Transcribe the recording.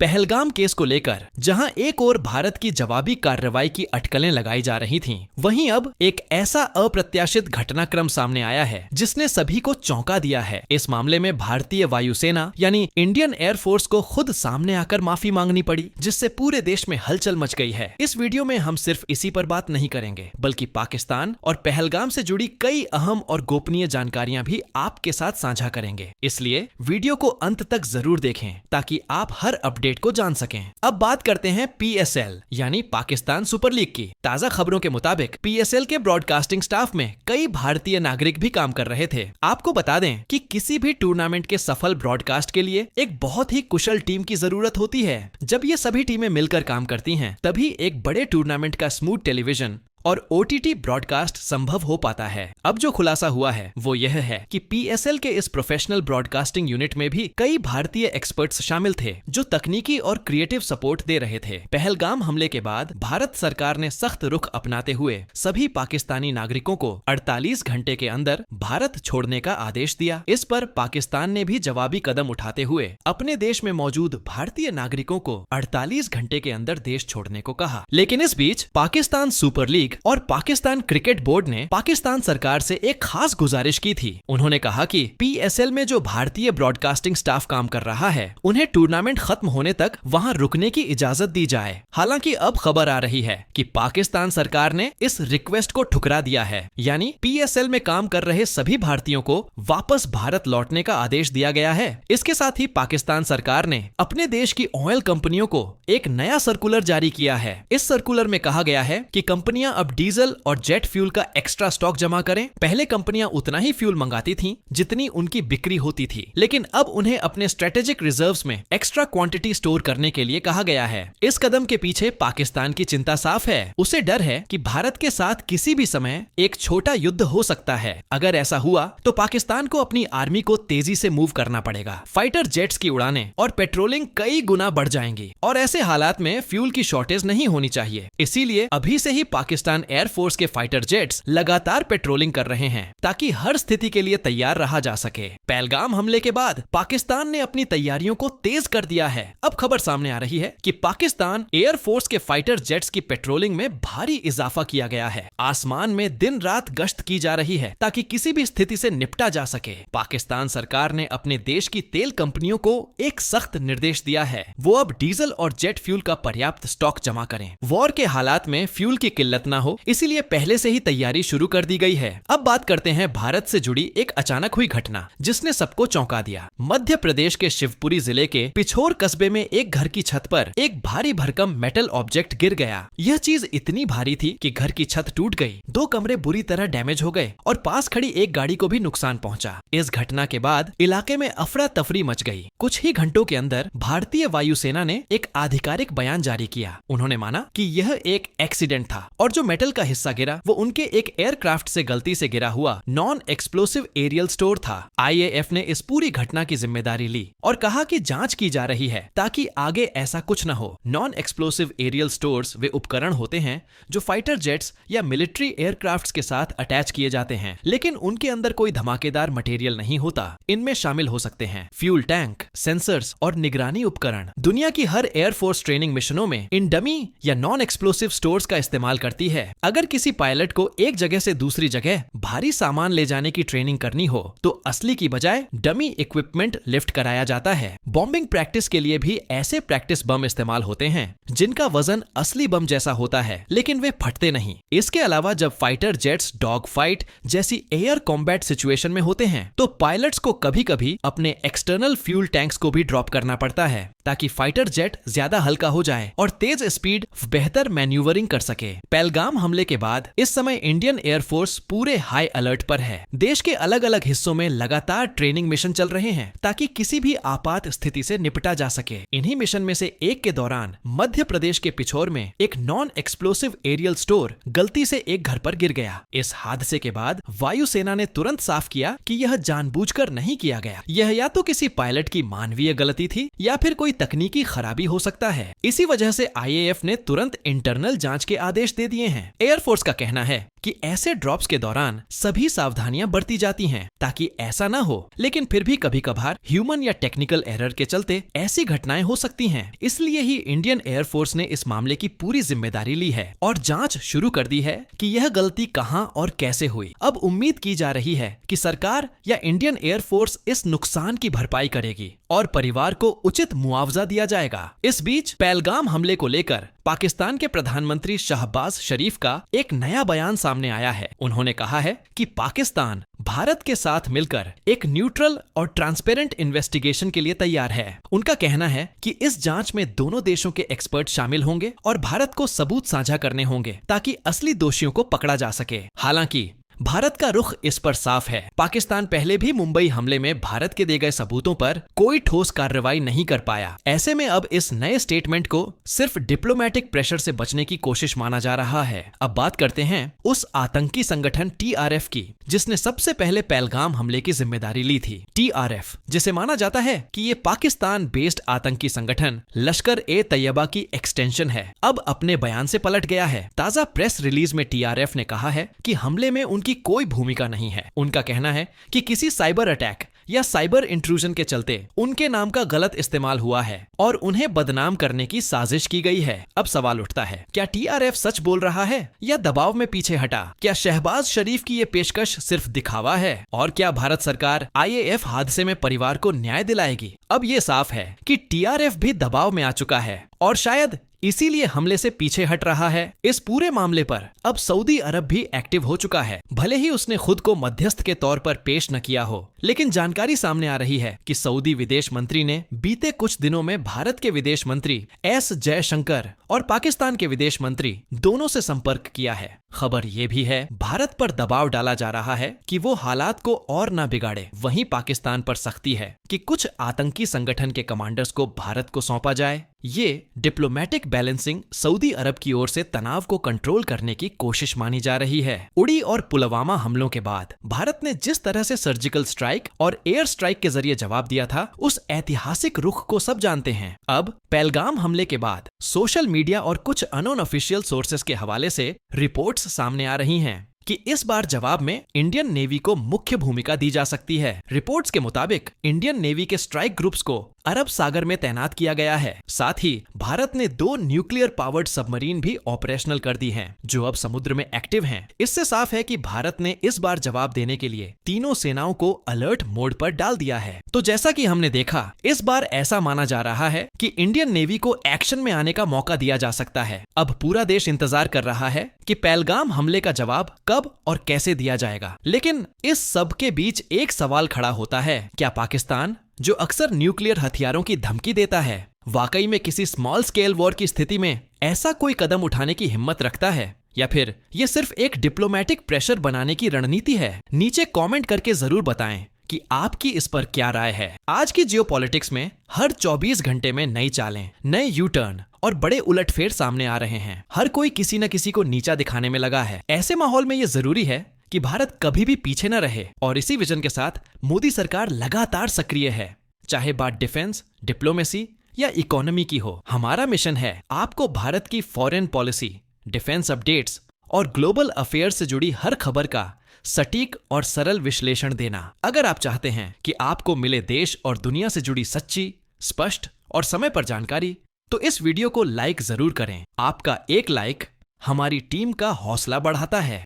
Pahalgam case को लेकर जहां एक ओर भारत की जवाबी कार्रवाई की अटकलें लगाई जा रही थीं, वहीं अब एक ऐसा अप्रत्याशित घटनाक्रम सामने आया है जिसने सभी को चौंका दिया है। इस मामले में भारतीय वायुसेना यानी इंडियन एयरफोर्स को खुद सामने आकर माफी मांगनी पड़ी, जिससे पूरे देश में हलचल मच गई है। इस वीडियो में हम सिर्फ इसी पर बात नहीं करेंगे, बल्कि पाकिस्तान और पहलगाम से जुड़ी कई अहम और गोपनीय जानकारियां भी आपके साथ साझा करेंगे। इसलिए वीडियो को अंत तक जरूर देखें ताकि आप हर अपडेट को जान सकें। अब बात करते हैं PSL यानी पाकिस्तान सुपर लीग की। ताजा खबरों के मुताबिक PSL के ब्रॉडकास्टिंग स्टाफ में कई भारतीय नागरिक भी काम कर रहे थे। आपको बता दें कि किसी भी टूर्नामेंट के सफल ब्रॉडकास्ट के लिए एक बहुत ही कुशल टीम की जरूरत होती है। जब ये सभी टीमें मिलकर काम करती हैं, तभी एक बड़े टूर्नामेंट का स्मूथ टेलीविजन और OTT ब्रॉडकास्ट संभव हो पाता है। अब जो खुलासा हुआ है वो यह है कि PSL के इस प्रोफेशनल ब्रॉडकास्टिंग यूनिट में भी कई भारतीय एक्सपर्ट्स शामिल थे जो तकनीकी और क्रिएटिव सपोर्ट दे रहे थे। पहलगाम हमले के बाद भारत सरकार ने सख्त रुख अपनाते हुए सभी पाकिस्तानी नागरिकों को 48 घंटे के अंदर भारत छोड़ने का आदेश दिया। इस पर पाकिस्तान ने भी जवाबी कदम उठाते हुए अपने देश में मौजूद भारतीय नागरिकों को 48 घंटे के अंदर देश छोड़ने को कहा। लेकिन इस बीच पाकिस्तान सुपर लीग और पाकिस्तान क्रिकेट बोर्ड ने पाकिस्तान सरकार से एक खास गुजारिश की थी। उन्होंने कहा कि PSL में जो भारतीय ब्रॉडकास्टिंग स्टाफ काम कर रहा है, उन्हें टूर्नामेंट खत्म होने तक वहां रुकने की इजाजत दी जाए। हालांकि अब खबर आ रही है कि पाकिस्तान सरकार ने इस रिक्वेस्ट को ठुकरा दिया है, यानी PSL में काम कर रहे सभी भारतीयों को वापस भारत लौटने का आदेश दिया गया है। इसके साथ ही पाकिस्तान सरकार ने अपने देश की ऑयल कंपनियों को एक नया सर्कुलर जारी किया है। इस सर्कुलर में कहा गया है कि कंपनियां अब डीजल और जेट फ्यूल का एक्स्ट्रा स्टॉक जमा करें। पहले कंपनियां उतना ही फ्यूल मंगाती थीं जितनी उनकी बिक्री होती थी, लेकिन अब उन्हें अपने स्ट्रेटेजिक रिजर्व्स में एक्स्ट्रा क्वांटिटी स्टोर करने के लिए कहा गया है। इस कदम के पीछे पाकिस्तान की चिंता साफ है। उसे डर है कि भारत के साथ किसी भी समय एक छोटा युद्ध हो सकता है। अगर ऐसा हुआ तो पाकिस्तान को अपनी आर्मी को तेजी से मूव करना पड़ेगा। फाइटर जेट्स की उड़ानें और पेट्रोलिंग कई गुना बढ़ जाएंगी और ऐसे हालात में फ्यूल की शॉर्टेज नहीं होनी चाहिए। इसीलिए अभी से ही पाकिस्तान एयरफोर्स के फाइटर जेट्स लगातार पेट्रोलिंग कर रहे हैं ताकि हर स्थिति के लिए तैयार रहा जा सके। पहलगाम हमले के बाद पाकिस्तान ने अपनी तैयारियों को तेज कर दिया है। अब खबर सामने आ रही है कि पाकिस्तान एयरफोर्स के फाइटर जेट्स की पेट्रोलिंग में भारी इजाफा किया गया है। आसमान में दिन रात गश्त की जा रही है ताकि किसी भी स्थिति से निपटा जा सके। पाकिस्तान सरकार ने अपने देश की तेल कंपनियों को एक सख्त निर्देश दिया है, वो अब डीजल और जेट फ्यूल का पर्याप्त स्टॉक जमा करें। वॉर के हालात में फ्यूल की किल्लत न हो, इसीलिए पहले से ही तैयारी शुरू कर दी गई है। अब बात करते हैं भारत से जुड़ी एक अचानक हुई घटना जिसने सबको चौंका दिया। मध्य प्रदेश के शिवपुरी जिले के पिछोर कस्बे में एक घर की छत पर एक भारी भरकम मेटल ऑब्जेक्ट गिर गया। यह चीज इतनी भारी थी कि घर की छत टूट गई, 2 कमरे बुरी तरह डैमेज हो गए और पास खड़ी एक गाड़ी को भी नुकसान पहुंचा। इस घटना के बाद इलाके में अफरा तफरी मच गई। कुछ ही घंटों के अंदर भारतीय वायुसेना ने एक आधिकारिक बयान जारी किया। उन्होंने माना कि यह एक एक्सीडेंट था और जो मेटल का हिस्सा गिरा वो उनके एक एयरक्राफ्ट से गलती से गिरा हुआ नॉन एक्सप्लोसिव एरियल स्टोर था। IAF ने इस पूरी घटना की जिम्मेदारी ली और कहा कि जांच की जा रही है ताकि आगे ऐसा कुछ न हो। नॉन एक्सप्लोसिव एरियल स्टोर्स वे उपकरण होते हैं जो फाइटर जेट्स या मिलिट्री एयरक्राफ्ट्स के साथ अटैच किए जाते हैं, लेकिन उनके अंदर कोई धमाकेदार मटेरियल नहीं होता। इनमें शामिल हो सकते हैं फ्यूल टैंक, सेंसर्स और निगरानी उपकरण। दुनिया की हर एयरफोर्स ट्रेनिंग मिशनों में इन डमी या नॉन एक्सप्लोसिव स्टोर्स का इस्तेमाल करती है। अगर किसी पायलट को एक जगह से दूसरी जगह भारी सामान ले जाने की ट्रेनिंग करनी हो तो असली की बजाय डमी इक्विपमेंट लिफ्ट कराया जाता है। बॉम्बिंग प्रैक्टिस के लिए भी ऐसे प्रैक्टिस बम इस्तेमाल होते हैं जिनका वजन असली बम जैसा होता है, लेकिन वे फटते नहीं। इसके अलावा जब फाइटर जेट्स डॉग फाइट जैसी एयर कॉम्बैट सिचुएशन में होते हैं तो पायलट्स को कभी कभी अपने एक्सटर्नल फ्यूल टैंक्स को भी ड्रॉप करना पड़ता है ताकि फाइटर जेट ज्यादा हल्का हो जाए और तेज स्पीड बेहतर मैन्यूवरिंग कर सके। पहलगाम हमले के बाद इस समय इंडियन एयरफोर्स पूरे हाई अलर्ट पर है। देश के अलग अलग हिस्सों में लगातार ट्रेनिंग मिशन चल रहे हैं ताकि किसी भी आपात स्थिति से निपटा जा सके। इन्हीं मिशन में से एक के दौरान मध्य प्रदेश के पिछोर में एक नॉन एक्सप्लोसिव एरियल स्टोर गलती से एक घर पर गिर गया। इस हादसे के बाद वायुसेना ने तुरंत साफ किया कि यह जानबूझकर नहीं किया गया। यह या तो किसी पायलट की मानवीय गलती थी या फिर कोई तकनीकी खराबी हो सकता है। इसी वजह से IAF ने तुरंत इंटरनल जांच के आदेश दे दिए हैं। हैं। एयरफोर्स का कहना है कि ऐसे ड्रॉप्स के दौरान सभी सावधानियां बरती जाती हैं ताकि ऐसा ना हो, लेकिन फिर भी कभी कभार ह्यूमन या टेक्निकल एरर के चलते ऐसी घटनाएं हो सकती हैं। इसलिए ही इंडियन एयरफोर्स ने इस मामले की पूरी जिम्मेदारी ली है और जांच शुरू कर दी है कि यह गलती कहां और कैसे हुई। अब उम्मीद की जा रही है कि सरकार या इंडियन एयरफोर्स इस नुकसान की भरपाई करेगी और परिवार को उचित मुआवजा दिया जाएगा। इस बीच पहलगाम हमले को लेकर पाकिस्तान के प्रधानमंत्री शहबाज शरीफ का एक नया बयान सामने आया है। उन्होंने कहा है कि पाकिस्तान भारत के साथ मिलकर एक न्यूट्रल और ट्रांसपेरेंट इन्वेस्टिगेशन के लिए तैयार है। उनका कहना है कि इस जांच में दोनों देशों के एक्सपर्ट शामिल होंगे और भारत को सबूत साझा करने होंगे ताकि असली दोषियों को पकड़ा जा सके। हालांकि भारत का रुख इस पर साफ है। पाकिस्तान पहले भी मुंबई हमले में भारत के दे गए सबूतों पर कोई ठोस कार्रवाई नहीं कर पाया। ऐसे में अब इस नए स्टेटमेंट को सिर्फ डिप्लोमेटिक प्रेशर से बचने की कोशिश माना जा रहा है। अब बात करते हैं उस आतंकी संगठन TRF की जिसने सबसे पहले पहलगाम हमले की जिम्मेदारी ली थी। TRF, जिसे माना जाता है कि ये पाकिस्तान बेस्ड आतंकी संगठन लश्कर-ए-तैयबा की एक्सटेंशन है, अब अपने बयान से पलट गया है। ताजा प्रेस रिलीज में TRF ने कहा है कि हमले में उनकी कोई भूमिका नहीं है। उनका कहना है कि किसी साइबर अटैक या साइबर इंट्रूजन के चलते उनके नाम का गलत इस्तेमाल हुआ है और उन्हें बदनाम करने की साजिश की गई है। अब सवाल उठता है, क्या TRF सच बोल रहा है या दबाव में पीछे हटा? क्या शहबाज शरीफ की ये पेशकश सिर्फ दिखावा है? और क्या भारत सरकार IAF हादसे में परिवार को न्याय दिलाएगी? अब ये साफ है कि TRF भी दबाव में आ चुका है और शायद इसीलिए हमले से पीछे हट रहा है। इस पूरे मामले पर अब सऊदी अरब भी एक्टिव हो चुका है। भले ही उसने खुद को मध्यस्थ के तौर पर पेश न किया हो, लेकिन जानकारी सामने आ रही है कि सऊदी विदेश मंत्री ने बीते कुछ दिनों में भारत के विदेश मंत्री S जयशंकर और पाकिस्तान के विदेश मंत्री दोनों से संपर्क किया है। खबर ये भी है भारत पर दबाव डाला जा रहा है कि वो हालात को और ना बिगाड़े। वहीं पाकिस्तान पर सख्ती है कि कुछ आतंकी संगठन के कमांडर्स को भारत को सौंपा जाए। ये डिप्लोमेटिक बैलेंसिंग सऊदी अरब की ओर से तनाव को कंट्रोल करने की कोशिश मानी जा रही है। उड़ी और पुलवामा हमलों के बाद भारत ने जिस तरह से सर्जिकल स्ट्राइक और एयर स्ट्राइक के जरिए जवाब दिया था, उस ऐतिहासिक रुख को सब जानते हैं। अब पहलगाम हमले के बाद सोशल मीडिया और कुछ अननोन ऑफिशियल सोर्सेस के हवाले से रिपोर्ट्स सामने आ रही हैं कि इस बार जवाब में इंडियन नेवी को मुख्य भूमिका दी जा सकती है। रिपोर्ट्स के मुताबिक इंडियन नेवी के स्ट्राइक ग्रुप्स को अरब सागर में तैनात किया गया है। साथ ही भारत ने 2 न्यूक्लियर पावर्ड सबमरीन भी ऑपरेशनल कर दी हैं, जो अब समुद्र में एक्टिव हैं। इससे साफ है कि भारत ने इस बार जवाब देने के लिए तीनों सेनाओं को अलर्ट मोड पर डाल दिया है। तो जैसा कि हमने देखा, इस बार ऐसा माना जा रहा है कि इंडियन नेवी को एक्शन में आने का मौका दिया जा सकता है। अब पूरा देश इंतजार कर रहा है कि पहलगाम हमले का जवाब कब और कैसे दिया जाएगा। लेकिन इस सब के बीच एक सवाल खड़ा होता है, क्या पाकिस्तान, जो अक्सर न्यूक्लियर हथियारों की धमकी देता है, वाकई में किसी स्मॉल स्केल वॉर की स्थिति में ऐसा कोई कदम उठाने की हिम्मत रखता है, या फिर ये सिर्फ एक डिप्लोमेटिक प्रेशर बनाने की रणनीति है? नीचे कमेंट करके जरूर बताएं कि आपकी इस पर क्या राय है। आज की जियोपॉलिटिक्स में हर 24 घंटे में नई चालें, नए यू टर्न और बड़े उलटफेर सामने आ रहे हैं। हर कोई किसी न किसी को नीचा दिखाने में लगा है। ऐसे माहौल में ये जरूरी है कि भारत कभी भी पीछे न रहे और इसी विजन के साथ मोदी सरकार लगातार सक्रिय है, चाहे बात डिफेंस, डिप्लोमेसी या इकोनॉमी की हो। हमारा मिशन है आपको भारत की फॉरेन पॉलिसी, डिफेंस अपडेट्स और ग्लोबल अफेयर्स से जुड़ी हर खबर का सटीक और सरल विश्लेषण देना। अगर आप चाहते हैं कि आपको मिले देश और दुनिया से जुड़ी सच्ची, स्पष्ट और समय पर जानकारी, तो इस वीडियो को लाइक जरूर करें। आपका एक लाइक हमारी टीम का हौसला बढ़ाता है।